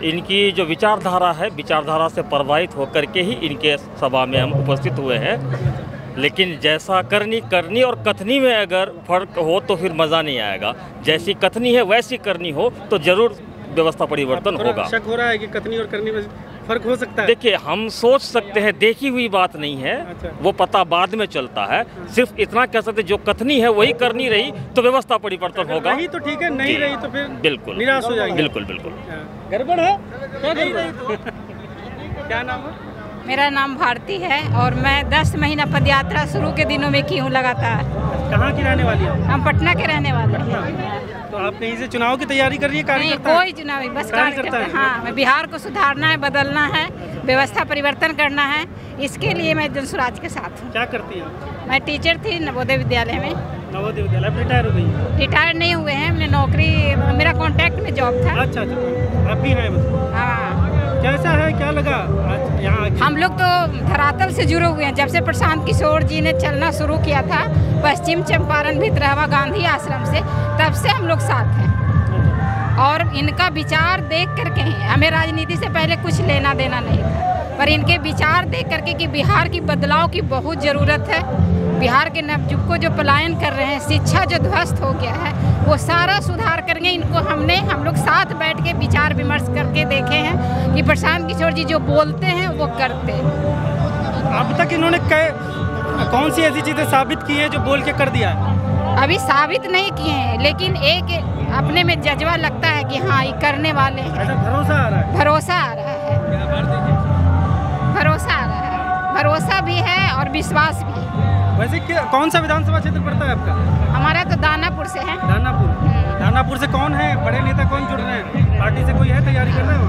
इनकी जो विचारधारा है, विचारधारा से प्रभावित होकर के ही इनके सभा में हम उपस्थित हुए हैं। लेकिन जैसा करनी और कथनी में अगर फर्क हो तो फिर मज़ा नहीं आएगा। जैसी कथनी है वैसी करनी हो तो जरूर व्यवस्था परिवर्तन होगा। शक हो रहा है कि कथनी और करनी में फर्क हो सकता है? देखिए, हम सोच सकते हैं, देखी हुई बात नहीं है। अच्छा। वो पता बाद में चलता है। सिर्फ इतना कह सकते, जो कथनी है वही करनी रही तो व्यवस्था परिवर्तन होगा। रही तो ठीक है, नहीं रही तो फिर बिल्कुल निराश हो जाएंगे। बिल्कुल गड़बड़ है क्या? क्या नाम है? मेरा नाम भारती है और मैं 10 महीना पदयात्रा शुरू के दिनों में की हूँ लगातार। कहाँ की रहने वाली है? हम पटना के रहने वाले हैं। तो आप कहीं से चुनाव की तैयारी कर रही है? नहीं, कोई चुनाव नहीं, बस कार्यकर्ता है। हाँ, मैं बिहार को सुधारना है, बदलना है, व्यवस्था परिवर्तन करना है, इसके लिए मैं जनसुराज के साथ हूँ। क्या करती हैं? मैं टीचर थी नवोदय विद्यालय में। नवोदय विद्यालय रिटायर हो गई? रिटायर नहीं हुए हैं, हमने नौकरी, मेरा कॉन्ट्रैक्ट में जॉब था। अच्छा, आप भी हैं? हाँ। कैसा है, क्या लगा यहाँ? हम लोग तो धरातल से जुड़े हुए हैं। जब से प्रशांत किशोर जी ने चलना शुरू किया था पश्चिम चंपारण भितरहवा गांधी आश्रम से, तब से हम लोग साथ हैं। और इनका विचार देख करके ही, हमें राजनीति से पहले कुछ लेना देना नहीं था, पर इनके विचार देख करके कि बिहार की बदलाव की बहुत ज़रूरत है। बिहार के नवयुग को जो पलायन कर रहे हैं, शिक्षा जो ध्वस्त हो गया है, वो सारा सुधार करेंगे। इनको हम लोग साथ बैठ के विचार विमर्श करके देखे हैं कि प्रशांत किशोर जी जो बोलते हैं वो करते हैं। अब तक इन्होंने कौन सी ऐसी चीज़ें साबित की है जो बोल के कर दिया है? अभी साबित नहीं किए हैं, लेकिन एक अपने में जज्बा लगता है कि हाँ, ये करने वाले हैं। ऐसा भरोसा आ रहा है? भरोसा आ रहा है, भरोसा आ रहा है, भरोसा भी है और विश्वास भी है। वैसे कौन सा विधानसभा क्षेत्र पड़ता है आपका? हमारा तो दानापुर से है। दानापुर से कौन है, बड़े नेता कौन जुड़ रहे हैं? पार्टी से कोई है, तैयारी कर रहे हो?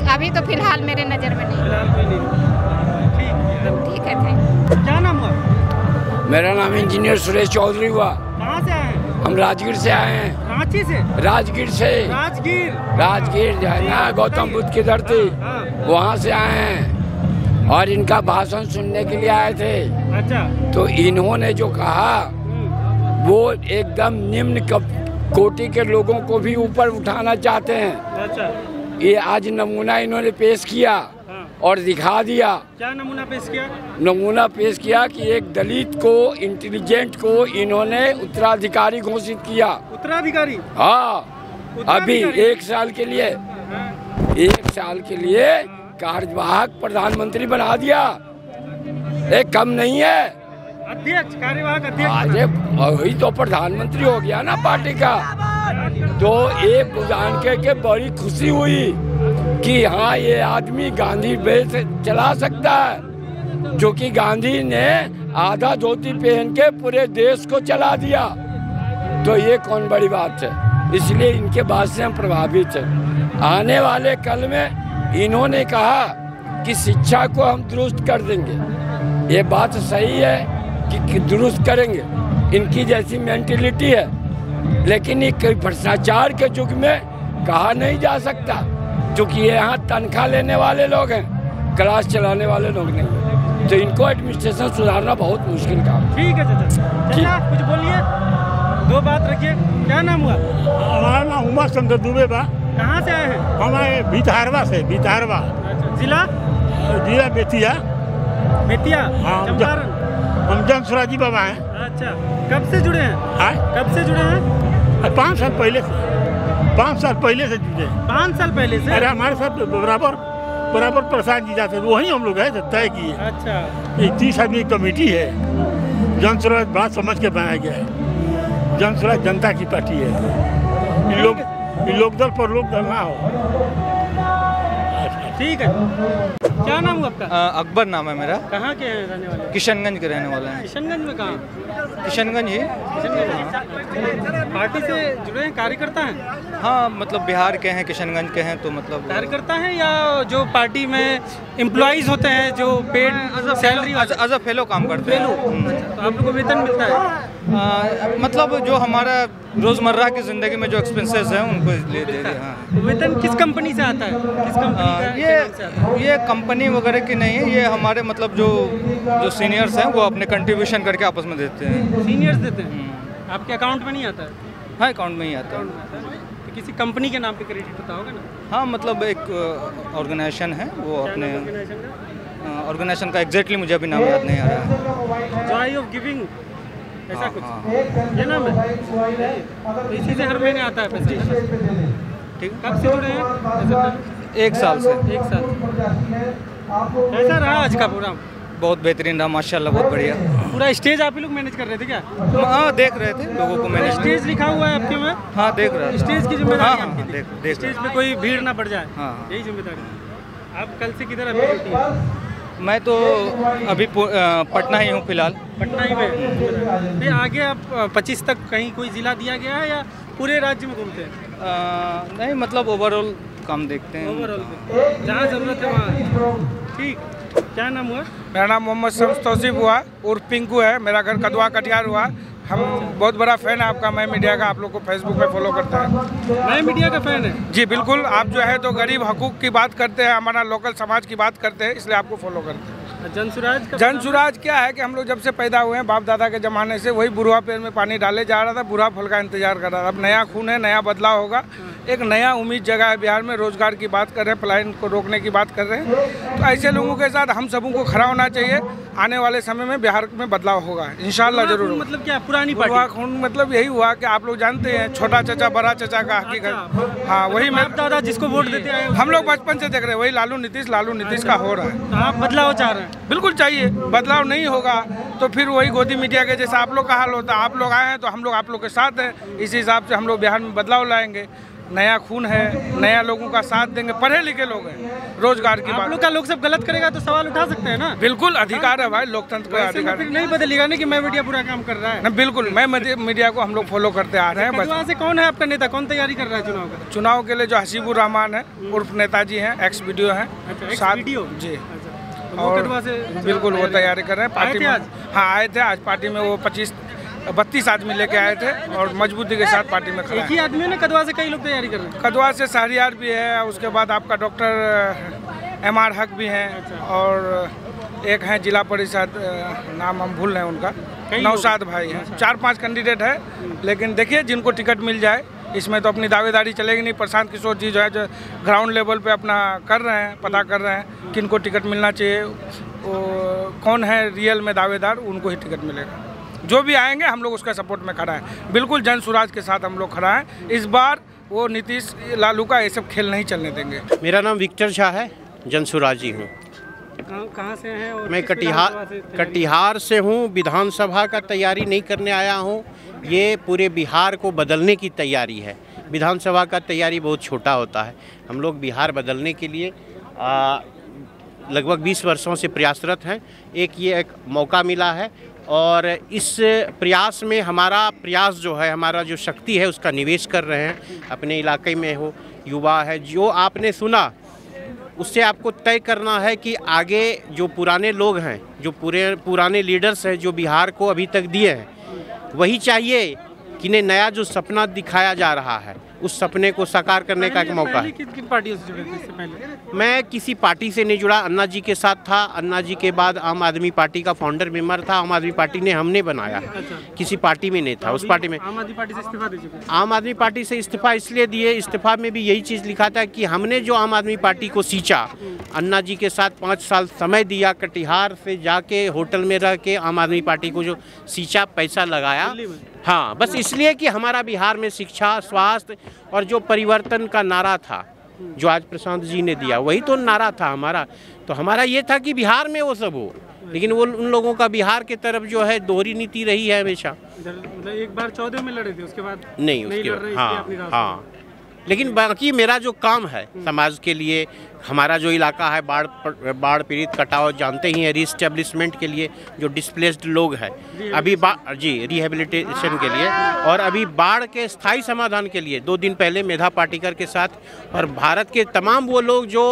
अभी तो फिलहाल मेरे नज़र में नहीं। फिलहाल कोई नहीं। ठीक है, थैंक। क्या नाम हुआ? मेरा नाम इंजीनियर सुरेश चौधरी हुआ। कहाँ से आए हैं? हम राजगीर से आए हैं। रांची से? राजगीर से। राजगीर जो है ना, गौतम बुद्ध की धरती, वहाँ से आए हैं और इनका भाषण सुनने के लिए आए थे। अच्छा। तो इन्होंने जो कहा वो एकदम निम्न कोटि के लोगों को भी ऊपर उठाना चाहते हैं। अच्छा। ये आज नमूना इन्होंने पेश किया और दिखा दिया। क्या नमूना पेश किया? नमूना पेश किया कि एक दलित को, इंटेलिजेंट को इन्होंने उत्तराधिकारी घोषित किया। उत्तराधिकारी? हाँ, अभी 1 साल के लिए, 1 साल के लिए कार्यवाहक प्रधानमंत्री बना दिया। एक कम नहीं है, अध्यक्ष, कार्यवाहक अध्यक्ष। अरे वही तो प्रधानमंत्री हो गया ना पार्टी का। तो ये जान के बड़ी खुशी हुई कि हाँ, ये आदमी गांधी बेस चला सकता है, जो कि गांधी ने आधा धोती पहन के पूरे देश को चला दिया। तो ये कौन बड़ी बात है, इसलिए इनके बात से हम प्रभावित हैं। आने वाले कल में इन्होंने कहा कि शिक्षा को हम दुरुस्त कर देंगे। ये बात सही है कि दुरुस्त करेंगे, इनकी जैसी मेंटेलिटी है, लेकिन ये भ्रष्टाचार के युग में कहा नहीं जा सकता, क्योंकि ये यहाँ तनख्वाह लेने वाले लोग हैं, क्लास चलाने वाले लोग नहीं। तो इनको एडमिनिस्ट्रेशन सुधारना बहुत मुश्किल काम है। ठीक है चाचा, कुछ बोलिए। दो बात रखिए, क्या नाम हुआ? हमारा नाम उमा चंद्र दुबे बा। कहाँ से आए हैं? हम आए भितारवा से। भितारवा जिला? जिला बेतिया। बेतिया? हाँ, चंपारण। हम जनसुराजी बाबा हैं। अच्छा, कब से जुड़े हैं? कब से जुड़े हैं? 5 साल पहले से। 5 साल पहले से जुड़े। 5 साल पहले से? अरे हमारे साथ बराबर प्रसाद जी जाते, वही हम लोग हैं, तय किए। अच्छा, एक 30 आदमी कमेटी है, जन स्वराज बात समझ के बनाया गया है। जन स्वराज जनता की पार्टी है। इन लोकदल पर लोकदल ना हो। ठीक है। क्या नाम हुआ आपका? अकबर नाम है मेरा। कहाँ के हैं रहने वाले? किशनगंज के रहने वाले हैं। किशनगंज में कहाँ? किशनगंज ही। पार्टी से जुड़े हैं, कार्यकर्ता हैं? हाँ, मतलब बिहार के हैं, किशनगंज के हैं, तो मतलब कार्यकर्ता हैं या जो पार्टी में एम्प्लॉइज होते हैं जो paid salary as a fellow काम करते हैं। तो आप लोग को वेतन मिलता है? मतलब जो हमारा रोजमर्रा की जिंदगी में जो एक्सपेंसेस हैं उनको ले दे रहे हैं। वेतन किस कंपनी से आता है? किस कंपनी? ये कंपनी वगैरह की नहीं है, ये हमारे मतलब जो सीनियर्स हैं वो अपने कंट्रीब्यूशन करके आपस में देते हैं। सीनियर्स देते हैं? आपके अकाउंट में नहीं आता है? हाँ, अकाउंट में ही आता है। तो किसी कंपनी के नाम पे क्रेडिट होता होगा ना? हाँ, मतलब एक ऑर्गेनाइजेशन है, वो अपने ऑर्गेनाइजेशन का एग्जैक्टली मुझे अभी नाम याद नहीं आ रहा है। जॉय ऑफ गिविंग ऐसा कुछ ये नाम है? तो इसी से हर महीने आता है पैसा? ठीक। कब से जुड़े हैं? 1 साल से। 1 साल। कैसा रहा आज का प्रोग्राम? बहुत बेहतरीन रहा माशाल्लाह, बहुत बढ़िया। पूरा स्टेज आप ही लोग मैनेज कर रहे थे क्या? हाँ, देख रहे थे लोगों को मैनेज। स्टेज लिखा हुआ है आपके में? हाँ, देख रहा था। स्टेज की जिम्मेदारी हाँ, आपकी थी? देख स्टेज पे कोई भीड़ ना पड़ जाए, यही जिम्मेदारी। आप कल से किधर अभी ड्यूटी है? मैं तो अभी पटना ही हूँ फिलहाल। पटना ही में? फिर आगे आप 25 तक कहीं कोई जिला दिया गया है या पूरे राज्य में घूमते हैं? नहीं, मतलब ओवरऑल काम देखते हैं। ओवरऑल जहाँ ज़रूरत है वहाँ। ठीक। क्या नाम हुआ? मेरा नाम मोहम्मद शम्स तौसीफ हुआ, उर्फ पिंकू है। मेरा घर कदवा कटिहार हुआ। हम बहुत बड़ा फ़ैन है आपका, मैं मीडिया का। आप लोग को फेसबुक पे फॉलो करता है। मैं मीडिया का फ़ैन है जी, बिल्कुल। आप जो है तो गरीब हकूक़ की बात करते हैं, हमारा लोकल समाज की बात करते हैं, इसलिए आपको फॉलो करते हैं। जनसुराज क्या है कि हम लोग जब से पैदा हुए हैं, बाप दादा के ज़माने से वही बुढ़वा पेड़ में पानी डाले जा रहा था, बुढ़ा फल का इंतजार कर रहा था। अब नया खून है, नया बदलाव होगा, एक नया उम्मीद जगह है बिहार में। रोजगार की बात कर रहे हैं, पलायन को रोकने की बात कर रहे हैं। तो ऐसे लोगों के साथ हम सबों को खड़ा होना चाहिए। आने वाले समय में बिहार में बदलाव होगा, इंशाल्लाह जरूर। मतलब क्या पुरानी पार्टी? खून मतलब यही हुआ कि आप लोग जानते हैं, छोटा चचा बड़ा चचा का हकीकत। हाँ, वही मैं दादा जिसको वोट देते आए हम लोग बचपन से देख रहे हैं, वही लालू नीतीश का हो रहा है। आप बदलाव चाह रहे हैं? बिल्कुल चाहिए। बदलाव नहीं होगा तो फिर वही गोदी मीडिया के जैसा आप लोग का हाल होता है। आप लोग आए हैं तो हम लोग आप लोग के साथ हैं, इसी हिसाब से हम लोग बिहार में बदलाव लाएंगे। नया खून है, नया लोगों का साथ देंगे, पढ़े लिखे लोग हैं, रोजगार की बात। लोग का लोग सब गलत करेगा तो सवाल उठा सकते हैं ना? बिल्कुल, अधिकार है भाई, लोकतंत्र का अधिकार। फिर नहीं बदलेगा नहीं कि मैं मीडिया पूरा काम कर रहा है? नहीं, बिल्कुल। मैं मीडिया को हम लोग फॉलो करते आ रहे हैं। बस से कौन है आपका नेता, कौन तैयारी कर रहा है चुनाव का? चुनाव के लिए जो हसीबुर रहमान है, उर्फ नेताजी हैं, एक्स वीडियो हैं, जी। और बिल्कुल वो तैयारी कर रहे हैं पार्टी में। हाँ, आए थे आज पार्टी में। वो 32 आदमी लेके आए थे और मजबूती के साथ पार्टी में खड़ा है। एक ही आदमी ने कदवा से कई लोग तैयारी कर रहे हैं? कदवा से शहरियार भी है, उसके बाद आपका डॉक्टर MR हक भी हैं, और एक हैं जिला परिषद, नाम हम भूल रहे हैं उनका, नौशाद भाई हैं। 4-5 कैंडिडेट है, लेकिन देखिए जिनको टिकट मिल जाए। इसमें तो अपनी दावेदारी चलेगी नहीं। प्रशांत किशोर जी जो है, जो ग्राउंड लेवल पे अपना कर रहे हैं, पता कर रहे हैं किनको टिकट मिलना चाहिए, वो कौन है रियल में दावेदार, उनको ही टिकट मिलेगा। जो भी आएंगे हम लोग उसका सपोर्ट में खड़ा है। बिल्कुल जनसुराज के साथ हम लोग खड़ा हैं। इस बार वो नीतीश लालू का ये सब खेल नहीं चलने देंगे। मेरा नाम विक्टर झा है, जनसुराजी हूँ। कहाँ से हैं? और मैं कटिहार से हूँ। विधानसभा का तैयारी नहीं करने आया हूँ, ये पूरे बिहार को बदलने की तैयारी है। विधानसभा का तैयारी बहुत छोटा होता है। हम लोग बिहार बदलने के लिए लगभग 20 वर्षों से प्रयासरत हैं। एक मौका मिला है और इस प्रयास में हमारा प्रयास जो है, हमारा जो शक्ति है उसका निवेश कर रहे हैं। अपने इलाके में हो, युवा है, जो आपने सुना उससे आपको तय करना है कि आगे जो पुराने लोग हैं, जो पुराने लीडर्स हैं, जो बिहार को अभी तक दिए हैं, वही चाहिए कि नहीं नया जो सपना दिखाया जा रहा है उस सपने को साकार करने का एक मौका है। किन पार्टियों से जुड़े थे इससे पहले? मैं किसी पार्टी से नहीं जुड़ा, अन्ना जी के साथ था। अन्ना जी के बाद आम आदमी पार्टी का फाउंडर मेंबर था। आम आदमी पार्टी ने हमने बनाया, किसी पार्टी में नहीं था। उस पार्टी में आम आदमी पार्टी से इस्तीफा दे चुके हैं। आम आदमी पार्टी से इस्तीफा इसलिए दिए, इस्तीफा में भी यही चीज़ लिखा था कि हमने जो आम आदमी पार्टी को सींचा, अन्ना जी के साथ 5 साल समय दिया, कटिहार से जाके होटल में रह के आम आदमी पार्टी को जो सींचा, पैसा लगाया, हाँ, बस इसलिए कि हमारा बिहार में शिक्षा, स्वास्थ्य और जो परिवर्तन का नारा था जो आज प्रशांत जी ने दिया, वही तो नारा था हमारा। तो हमारा ये था कि बिहार में वो सब हो, लेकिन वो उन लोगों का बिहार की तरफ जो है दोहरी नीति रही है हमेशा। मतलब एक बार 14 में लड़े थे, उसके बाद नहीं उसके बाद हाँ। लेकिन बाकी मेरा जो काम है समाज के लिए, हमारा जो इलाका है बाढ़ पीड़ित, कटाव जानते ही हैं, रीस्टेब्लिशमेंट के लिए जो डिस्प्लेस्ड लोग हैं अभी रिहेबिलिटेशन के लिए, और अभी बाढ़ के स्थायी समाधान के लिए 2 दिन पहले मेधा पाटिकर के साथ और भारत के तमाम वो लोग जो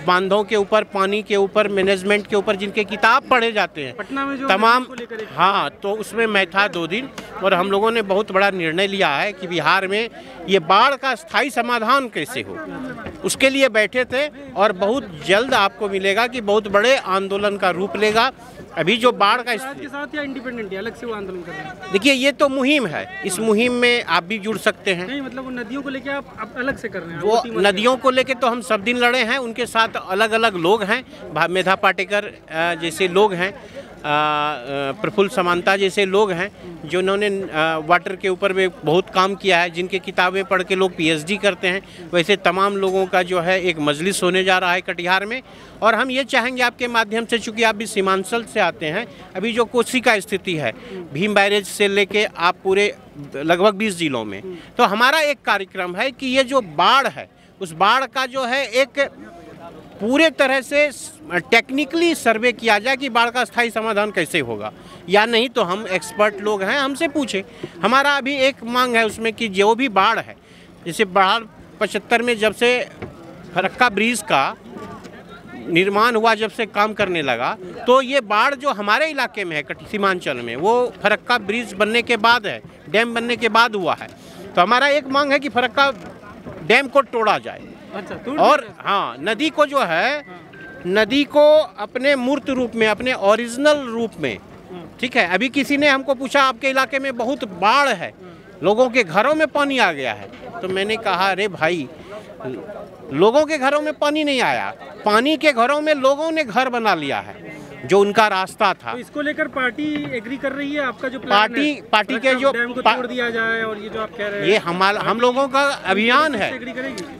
बांधों के ऊपर, पानी के ऊपर, मैनेजमेंट के ऊपर जिनके किताब पढ़े जाते हैं पटना में जो तमाम, हाँ, तो उसमें मैं था 2 दिन, और हम लोगों ने बहुत बड़ा निर्णय लिया है कि बिहार में ये बाढ़ का स्थायी समाधान कैसे हो, उसके लिए बैठे थे। और बहुत जल्द आपको मिलेगा कि बहुत बड़े आंदोलन का रूप लेगा। अभी जो बाढ़ का के साथ या इंडिपेंडेंट अलग से वो आंदोलन कर रहे हैं? देखिए, ये तो मुहिम है, इस मुहिम में आप भी जुड़ सकते हैं। नहीं, मतलब वो नदियों को लेके आप अलग से कर रहे हैं? वो नदियों को लेके तो हम सब दिन लड़े हैं, उनके साथ अलग अलग लोग हैं, मेधा पाटिकर जैसे लोग हैं, प्रफुल्ल समांता जैसे लोग हैं, जिन्होंने वाटर के ऊपर में बहुत काम किया है, जिनके किताबें पढ़ के लोग PhD करते हैं। वैसे तमाम लोगों का जो है एक मजलिस होने जा रहा है कटिहार में, और हम ये चाहेंगे आपके माध्यम से, चूँकि आप भी सीमांचल से आते हैं, अभी जो कोसी का स्थिति है, भीम बैरेज से लेके आप पूरे लगभग 20 जिलों में, तो हमारा एक कार्यक्रम है कि ये जो बाढ़ है, उस बाढ़ का जो है एक पूरे तरह से टेक्निकली सर्वे किया जाए कि बाढ़ का स्थायी समाधान कैसे होगा या नहीं। तो हम एक्सपर्ट लोग हैं, हमसे पूछे। हमारा अभी एक मांग है उसमें कि जो भी बाढ़ है, जैसे बाढ़ 75 में जब से फरक्का ब्रिज का निर्माण हुआ, जब से काम करने लगा, तो ये बाढ़ जो हमारे इलाके में है सीमांचल में, वो फरक्का ब्रिज बनने के बाद है, डैम बनने के बाद हुआ है। तो हमारा एक मांग है कि फरक्का डैम को तोड़ा जाए। अच्छा, और हाँ, नदी को जो है, नदी को अपने मूर्त रूप में, अपने ओरिजिनल रूप में, ठीक है। अभी किसी ने हमको पूछा आपके इलाके में बहुत बाढ़ है, लोगों के घरों में पानी आ गया है, तो मैंने कहा अरे भाई, लोगों के घरों में पानी नहीं आया, पानी के घरों में लोगों ने घर बना लिया है, जो उनका रास्ता था। तो इसको लेकर पार्टी एग्री कर रही है? आपका जो प्लान है, पार्टी के जो डैम को तोड़ दिया जाए, और ये जो आप कह रहे हैं, ये हम लोगों का अभियान है,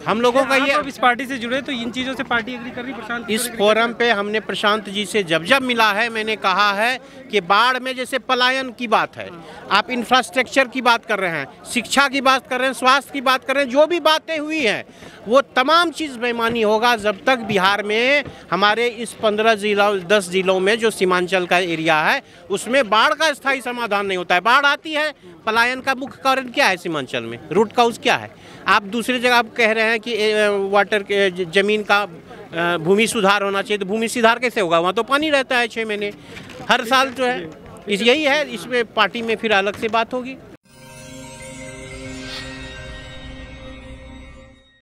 हम लोगों का ये। इस पार्टी से जुड़े तो इन चीज़ों से पार्टी एग्री कर रही? प्रशांत इस फोरम पे हमने प्रशांत जी से जब मिला है, मैंने कहा है कि बाढ़ में जैसे पलायन की बात है, आप इंफ्रास्ट्रक्चर की बात कर रहे हैं, शिक्षा की बात कर रहे हैं, स्वास्थ्य की बात कर रहे हैं, जो भी बातें हुई हैं वो तमाम चीज़ बेईमानी होगा जब तक बिहार में हमारे इस 15 जिला 10 जिलों में जो सीमांचल का एरिया है उसमें बाढ़ का स्थायी समाधान नहीं होता है। बाढ़ आती है, पलायन का मुख्य कारण क्या है सीमांचल में, रूट काउज क्या है? आप दूसरी जगह आप कह रहे हैं कि वाटर के ज़मीन का भूमि सुधार होना चाहिए, तो भूमि सुधार कैसे होगा? वहाँ तो पानी रहता है 6 महीने हर साल जो है। यही है, इसमें पार्टी में फिर अलग से बात होगी।